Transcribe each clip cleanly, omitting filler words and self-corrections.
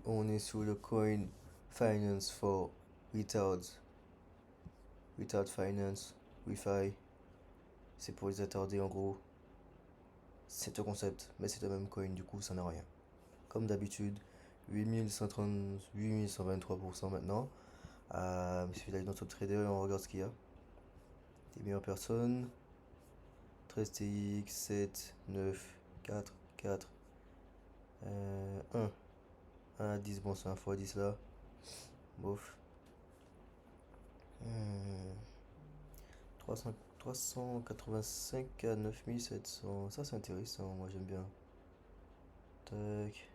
on est sur le coin Finance for Retards. Retard Finance, Wi-Fi. C'est pour les attardés en gros. C'est un concept, mais c'est le même coin, du coup ça n'a rien. Comme d'habitude, 8130, 8123% maintenant. Il suffit d'aller dans Top Trader et on regarde ce qu'il y a. Les meilleures personnes. 13 TX, 7, 9, 4, 4, 1. 1 à 10, bon c'est un x 10 là. Bof. 300, 385 à 9700. Ça c'est intéressant, moi j'aime bien. Tac.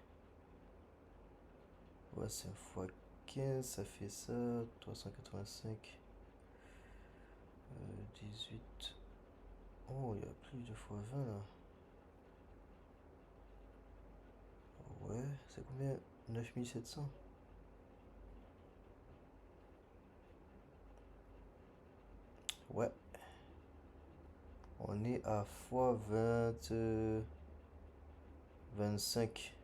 Ouais, c'est un x 15, ça fait ça. 385. 18. Oh, il y a plus de x 20 là. Ouais, c'est combien? 9700. Ouais, on est à x 20, 25.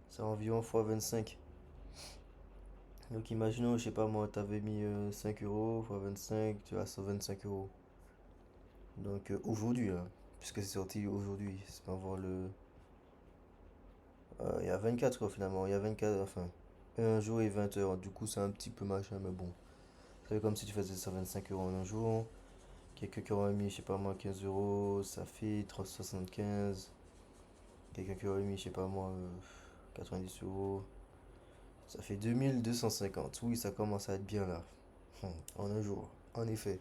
C'est environ x 25. Donc imaginons, je sais pas moi, t'avais mis 5 euros x 25, tu as 125 euros. Donc aujourd'hui, hein, puisque c'est sorti aujourd'hui, c'est pas voir le. Il y a 24 heures finalement, il y a 24, enfin, un jour et 20 heures. Du coup, c'est un petit peu machin, mais bon. C'est comme si tu faisais 125 euros en un jour. Quelqu'un qui aurait mis, je sais pas moi, 15 euros, ça fait 375. Quelqu'un qui aurait mis, je sais pas moi, 90 euros, ça fait 2250. Oui, ça commence à être bien là. En un jour, en effet.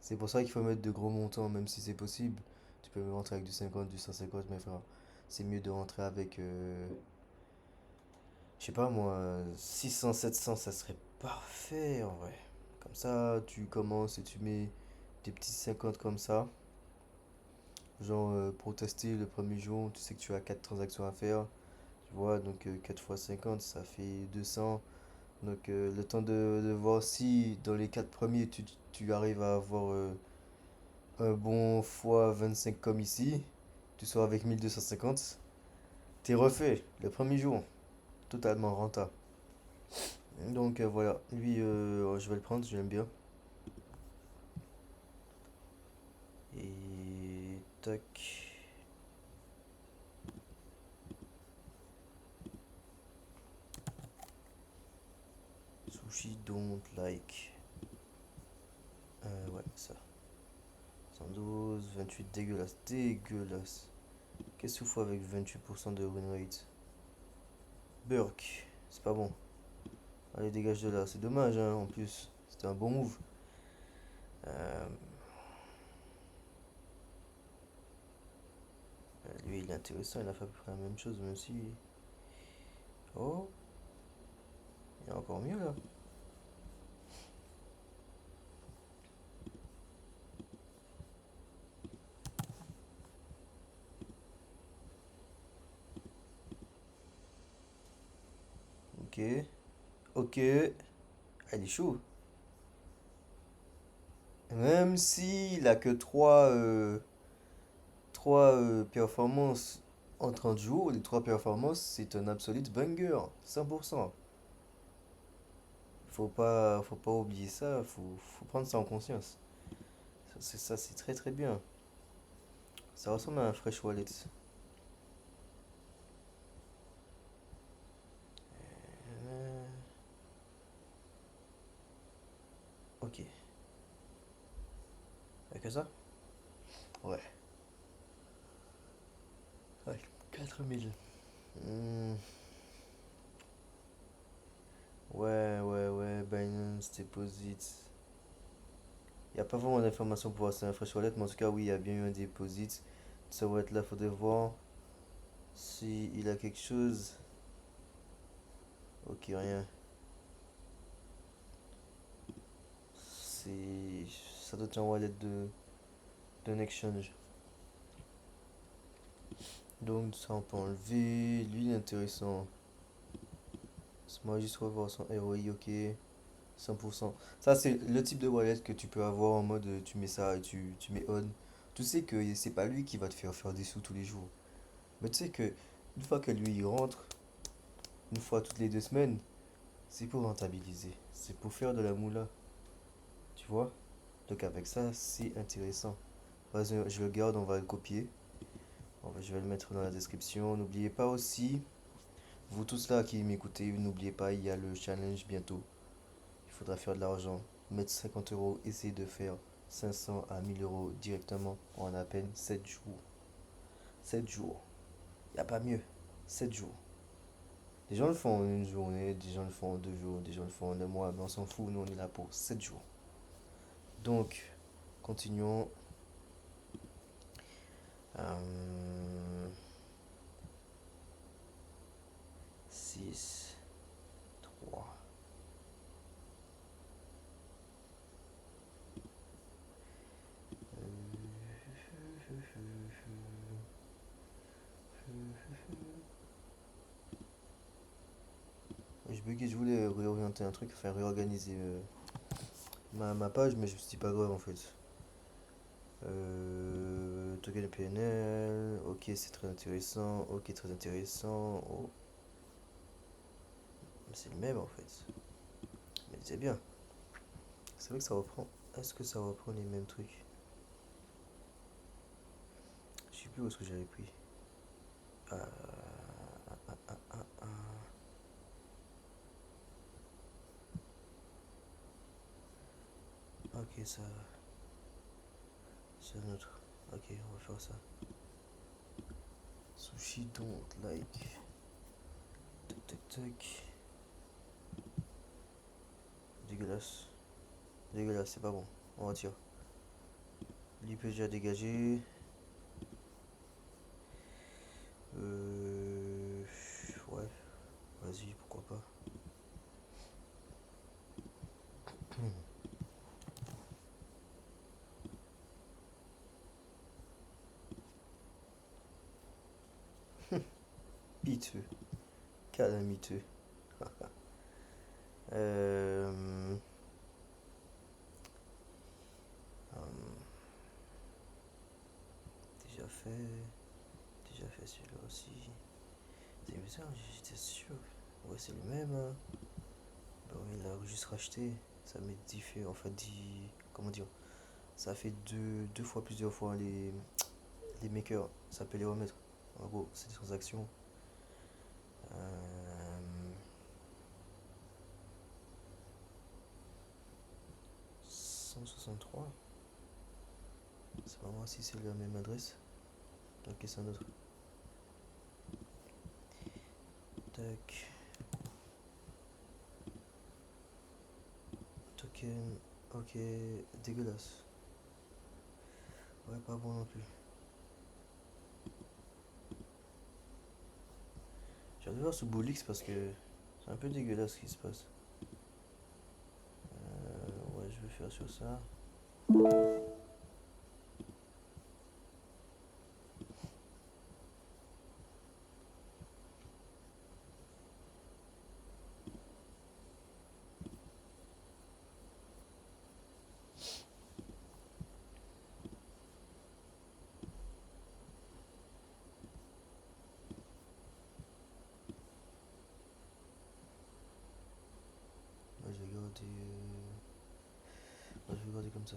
C'est pour ça qu'il faut mettre de gros montants, même si c'est possible. Tu peux même rentrer avec du 50, du 150, mais frère, c'est mieux de rentrer avec, je sais pas moi, 600, 700, ça serait parfait en vrai. Comme ça, tu commences et tu mets des petits 50 comme ça. Genre, pour tester le premier jour, tu sais que tu as 4 transactions à faire. Tu vois, donc 4 fois 50, ça fait 200. Donc, le temps de voir si dans les 4 premiers, tu arrives à avoir un bon fois 25 comme ici. Tu sors avec 1250. T'es refait le premier jour. Totalement rentable. Donc, voilà. Lui, je vais le prendre, je l'aime bien. Et tac. Sushi don't like. Ouais, ça. 112, 28, dégueulasse, dégueulasse. Qu'est-ce qu'il faut avec 28% de win rate? Burk, c'est pas bon. Allez, dégage de là. C'est dommage, hein, en plus. C'était un bon move. Euh, Lui, il est intéressant. Il a fait à peu près la même chose, même si. Oh, il y a encore mieux là. Ok, ok. Ah, il est chaud. Même s'il a que 3 performances en 30 jours, les 3 performances, c'est un absolute banger. 100%. Faut pas oublier ça. Faut prendre ça en conscience. Ça, c'est très très bien. Ça ressemble à un fresh wallet. Euh, ok. Y'a que ça? Ouais. Ouais, 4000. Hmm, ouais, ouais, ouais. Binance Deposit. Il n'y a pas vraiment d'informations pour voir si c'est un fresh wallet, mais en tout cas, oui, il y a bien eu un deposit. Ça va être là, faudrait voir si il a quelque chose. Ok, rien. C'est. Ça doit être un wallet d'un exchange. Donc, ça, on peut enlever. Lui, il est intéressant. Moi, juste revoir son ROI, ok. 100%. Ça, c'est le type de wallet que tu peux avoir en mode tu mets ça et tu mets on. Tu sais que c'est pas lui qui va te faire faire des sous tous les jours. Mais tu sais que une fois que lui il rentre, une fois toutes les 2 semaines, c'est pour rentabiliser. C'est pour faire de la moula. Tu vois? Donc avec ça, c'est intéressant. Vas-y, je le garde, on va le copier. Je vais le mettre dans la description. N'oubliez pas aussi, vous tous là qui m'écoutez, n'oubliez pas, il y a le challenge bientôt. Il faudra faire de l'argent. Mettre 50 euros, essayer de faire 500 à 1000 euros directement en à peine 7 jours. 7 jours. Il n'y a pas mieux. 7 jours. Des gens le font en une journée, des gens le font en 2 jours, des gens le font en un mois, mais on s'en fout, nous on est là pour 7 jours. Donc, continuons. Euh, 6, 3. Je buguais, je voulais réorienter un truc, enfin réorganiser ma page, mais je me suis dit pas grave en fait. Token PNL, ok, c'est très intéressant, ok, très intéressant. Oh, c'est le même en fait. Mais c'est bien. C'est vrai que ça reprend. Est-ce que ça reprend les mêmes trucs? Je sais plus où est-ce que j'avais pris. Ah, ah. Ok, ça. C'est un autre. Ok, on va faire ça. Sushi don't like. Tac tac tac. Dégueulasse. Dégueulasse, c'est pas bon. On retire. L'IPG dégagé. Ouais, vas-y, pourquoi pas. Piteux. Calamiteux. Euh, hum, déjà fait. Déjà fait celui-là aussi. C'est bizarre, j'étais sûr. Ouais, c'est le même. Hein. Bah oui, il a juste racheté. Ça met 10 fait, enfin 10. Comment dire? Ça fait deux fois plusieurs fois les makers. Ça peut les remettre. En gros, c'est des transactions. Euh, 163. C'est pas moi si c'est la même adresse. Ok, c'est un autre. Tac. Token. Ok, dégueulasse. Ouais, pas bon non plus. J'ai hâte de voir ce Boolix parce que c'est un peu dégueulasse ce qui se passe. Ouais, je vais faire sur ça. Ouais, je vais garder. Ouais, je vais garder comme ça.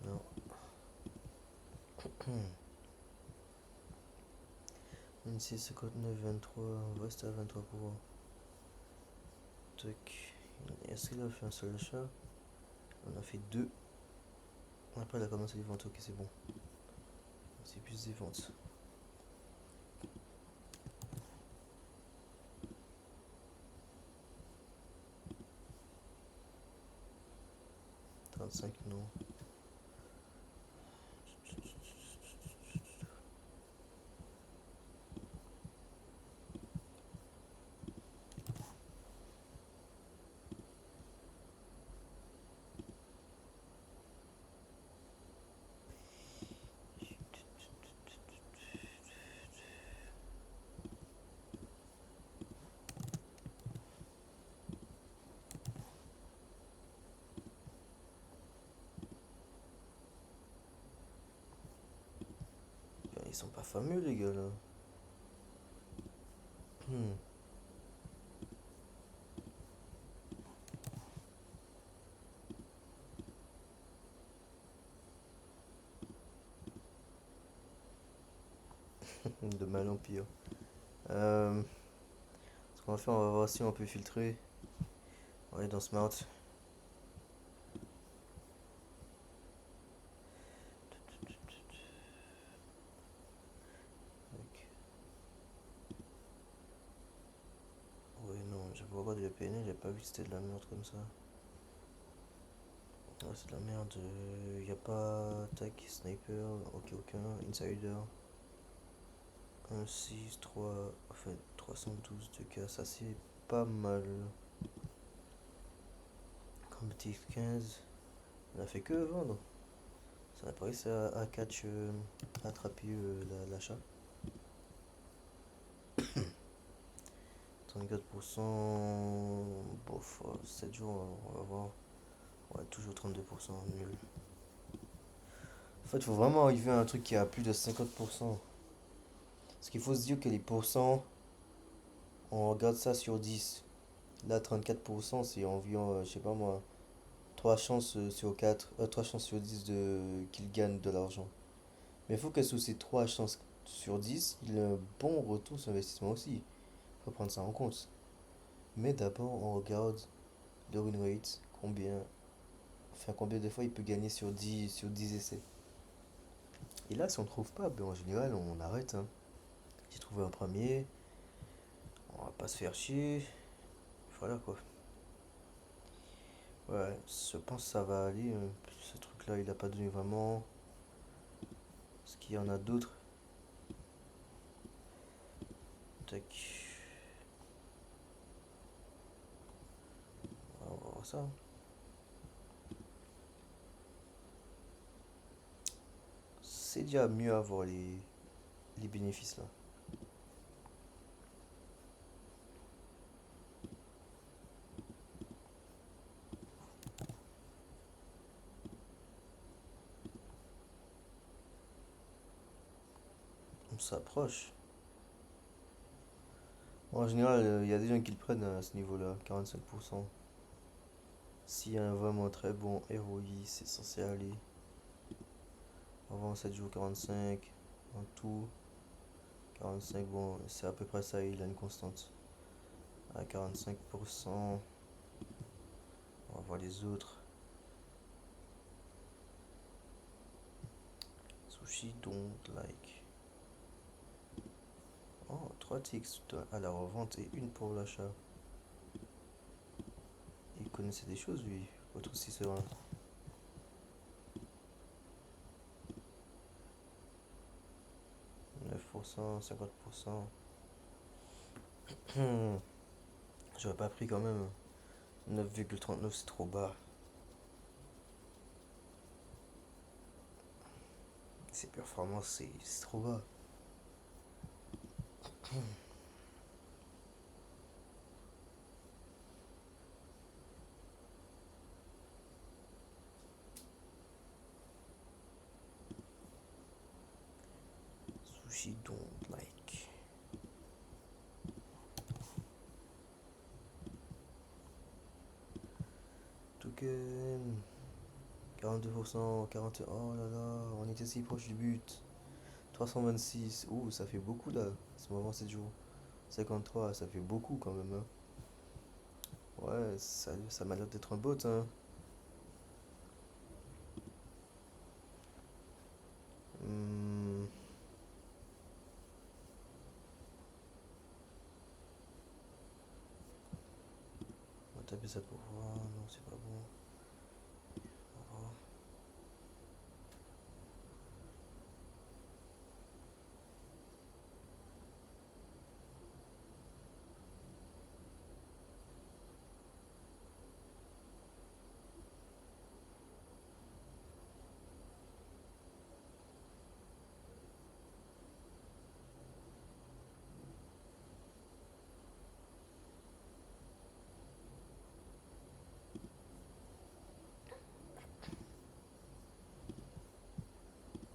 Non. 26, 59, 23. On va rester à 23 pour voir. Tac. Est-ce qu'il a fait un seul achat? On a fait deux. Après, il a commencé les ventes. Ok, c'est bon. C'est plus des ventes. 35, non. Ils sont pas fameux, les gars, là. Hmm. De mal en pire. Ce qu'on va faire, on va voir si on peut filtrer. On va aller dans Smart. Ok. Ouais, non, j'avais pas de VPN, j'ai pas vu que c'était de la merde comme ça. Ouais, c'est de la merde. Y a pas. Tac, sniper, ok, aucun. Insider. 1, 6, 3. Enfin, 312 de cas, ça c'est pas mal. Competitive 15. On a fait que vendre. Ça n'a pas réussi à catch, à attraper l'achat. 34%. Bof, 7 jours, on va voir. Ouais, toujours 32%, nul. En fait, il faut vraiment arriver à un truc qui a plus de 50%. Parce qu'il faut se dire que les pourcents, on regarde ça sur 10. Là, 34%, c'est environ, je sais pas moi, 3 chances sur 4, 3 chances sur 10 qu'il gagne de l'argent. Mais il faut que sous ces 3 chances sur 10, il ait un bon retour sur investissement aussi. Il faut prendre ça en compte. Mais d'abord, on regarde le win rate, combien de fois il peut gagner sur 10 essais. Et là, si on ne trouve pas, ben, en général, on arrête, hein. J'ai trouvé un premier, on va pas se faire chier. Voilà quoi. Ouais, je pense que ça va aller, hein. Ce truc-là, il a pas donné vraiment. Est-ce qu'il y en a d'autres? Tac. On va voir ça. C'est déjà mieux avoir les bénéfices là. On s'approche. En général, il y a des gens qui le prennent à ce niveau-là, 45%. S'il y a un vraiment très bon ROI, c'est censé aller. Avant 7 jours 45, en tout 45, bon, c'est à peu près ça, il a une constante. À 45%, on va voir les autres. Sushi don't like. Oh, 3 ticks à la revente et une pour l'achat. Il connaissait des choses, lui. Autre aussi, c'est vrai. 9%, 50%. J'aurais pas pris quand même. 9,39, c'est trop bas. Ses performances, c'est trop bas. Sushi don't like. Token. 42%, 41. Oh là là, on était si proche du but. 326. Ouh, ça fait beaucoup là. À ce moment, 7 jours. 53, ça fait beaucoup quand même, hein. Ouais, ça m'a l'air d'être un bot, hein. Hmm, on va taper ça pour voir. Non, c'est pas bon. On va voir.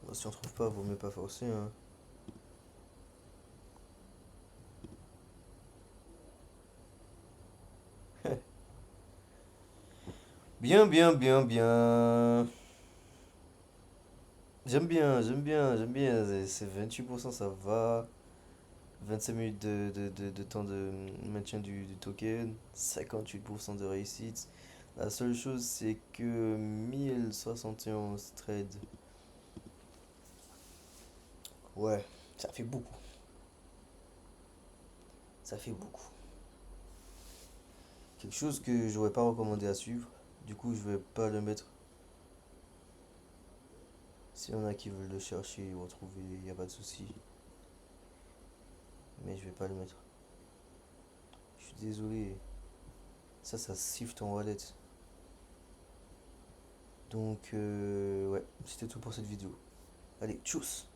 Bon, si on trouve pas, vaut mieux pas forcer, hein. Bien, bien, bien, bien. J'aime bien, j'aime bien, j'aime bien. C'est 28%, ça va. 25 minutes de temps de maintien du token. 58% de réussite. La seule chose, c'est que 1071 trades. Ouais, ça fait beaucoup. Ça fait beaucoup. Quelque chose que j'aurais pas recommandé à suivre. Du coup, je vais pas le mettre. S'il y en a qui veulent le chercher ou retrouver, il n'y a pas de souci. Mais je vais pas le mettre. Je suis désolé. Ça siffle ton wallet. Donc, ouais, c'était tout pour cette vidéo. Allez, tchuss!